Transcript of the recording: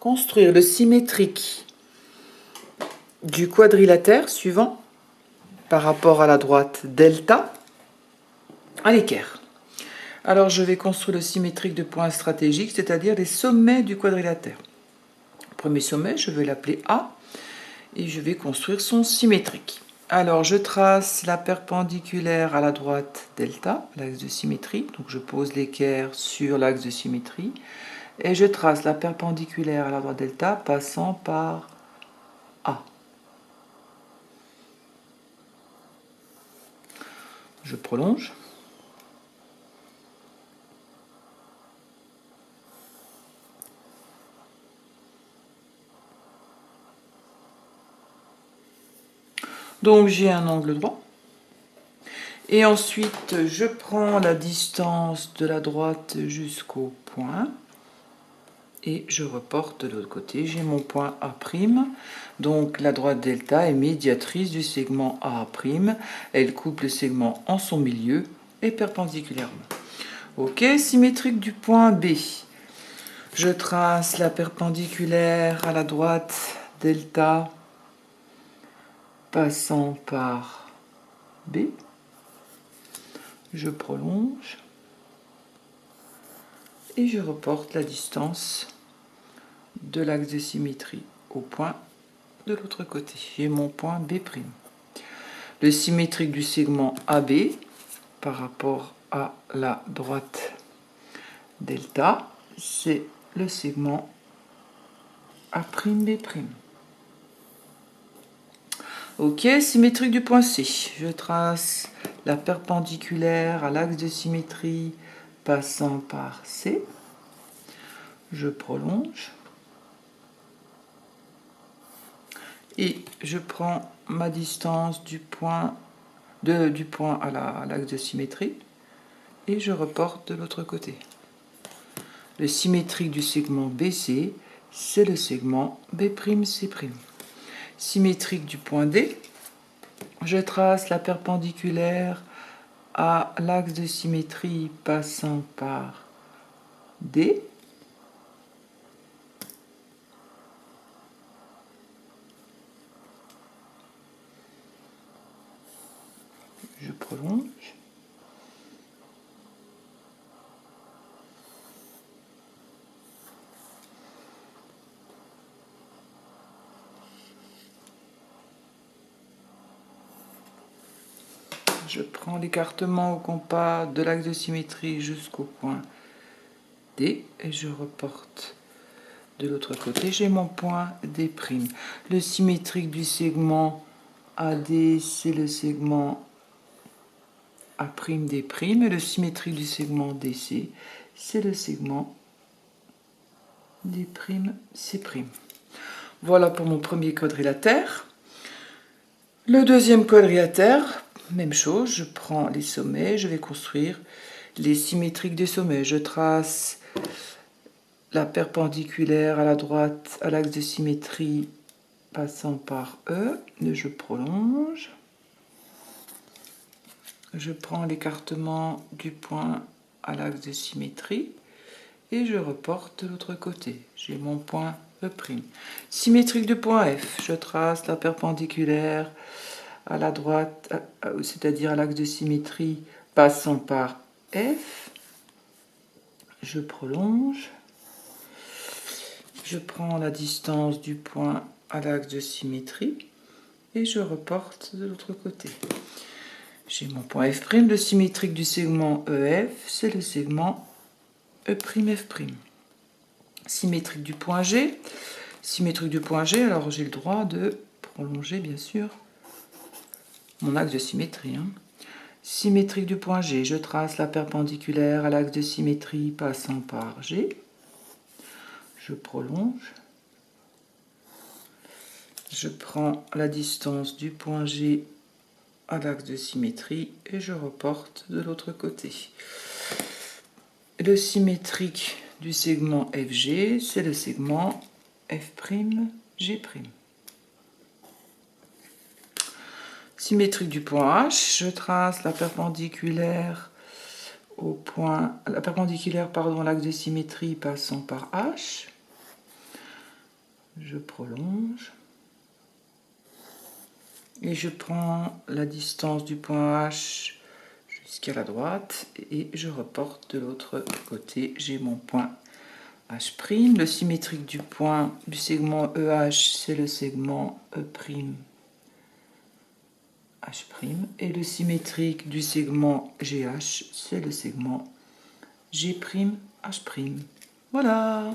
construire le symétrique du quadrilatère suivant par rapport à la droite delta à l'équerre. Alors je vais construire le symétrique de points stratégiques, c'est-à-dire les sommets du quadrilatère. Premier sommet, je vais l'appeler A et je vais construire son symétrique. Alors je trace la perpendiculaire à la droite delta, l'axe de symétrie, donc je pose l'équerre sur l'axe de symétrie, et je trace la perpendiculaire à la droite delta passant par A. Je prolonge. Donc j'ai un angle droit. Et ensuite, je prends la distance de la droite jusqu'au point. Et je reporte de l'autre côté. J'ai mon point A'. Donc la droite delta est médiatrice du segment A'. Elle coupe le segment en son milieu et perpendiculairement. Ok, symétrique du point B. Je trace la perpendiculaire à la droite delta passant par B. Je prolonge et je reporte la distance de l'axe de symétrie au point de l'autre côté. J'ai mon point B'. Le symétrique du segment AB par rapport à la droite delta, c'est le segment A'B'. Ok, symétrique du point C. Je trace la perpendiculaire à l'axe de symétrie passant par C. Je prolonge. Et je prends ma distance du point à l'axe de symétrie et je reporte de l'autre côté. Le symétrique du segment BC, c'est le segment B'C'. Symétrique du point D, je trace la perpendiculaire à l'axe de symétrie passant par D. Je prolonge. Je prends l'écartement au compas de l'axe de symétrie jusqu'au point D et je reporte de l'autre côté. J'ai mon point D'. Le symétrique du segment AD, c'est le segment A'D', et le symétrique du segment DC, c'est le segment D'C'. Voilà pour mon premier quadrilatère. Le deuxième quadrilatère, même chose, je prends les sommets, je vais construire les symétriques des sommets. Je trace la perpendiculaire à la droite à l'axe de symétrie passant par E, je prolonge. Je prends l'écartement du point à l'axe de symétrie et je reporte de l'autre côté. J'ai mon point E'. Symétrique du point F, je trace la perpendiculaire à la droite, c'est-à-dire à l'axe de symétrie passant par F. Je prolonge. Je prends la distance du point à l'axe de symétrie et je reporte de l'autre côté. J'ai mon point F', le symétrique du segment EF, c'est le segment E'F'. Symétrique du point G. Symétrique du point G, alors j'ai le droit de prolonger, bien sûr, mon axe de symétrie. Symétrique du point G, je trace la perpendiculaire à l'axe de symétrie passant par G. Je prolonge. Je prends la distance du point G à l'axe de symétrie et je reporte de l'autre côté. Le symétrique du segment FG, c'est le segment F'G'. Symétrique du point H, je trace la perpendiculaire à l'axe de symétrie passant par H. Je prolonge. Et je prends la distance du point H jusqu'à la droite et je reporte de l'autre côté. J'ai mon point H'. Le symétrique du point du segment EH, c'est le segment E'. H'. Et le symétrique du segment GH, c'est le segment G', H'. Voilà.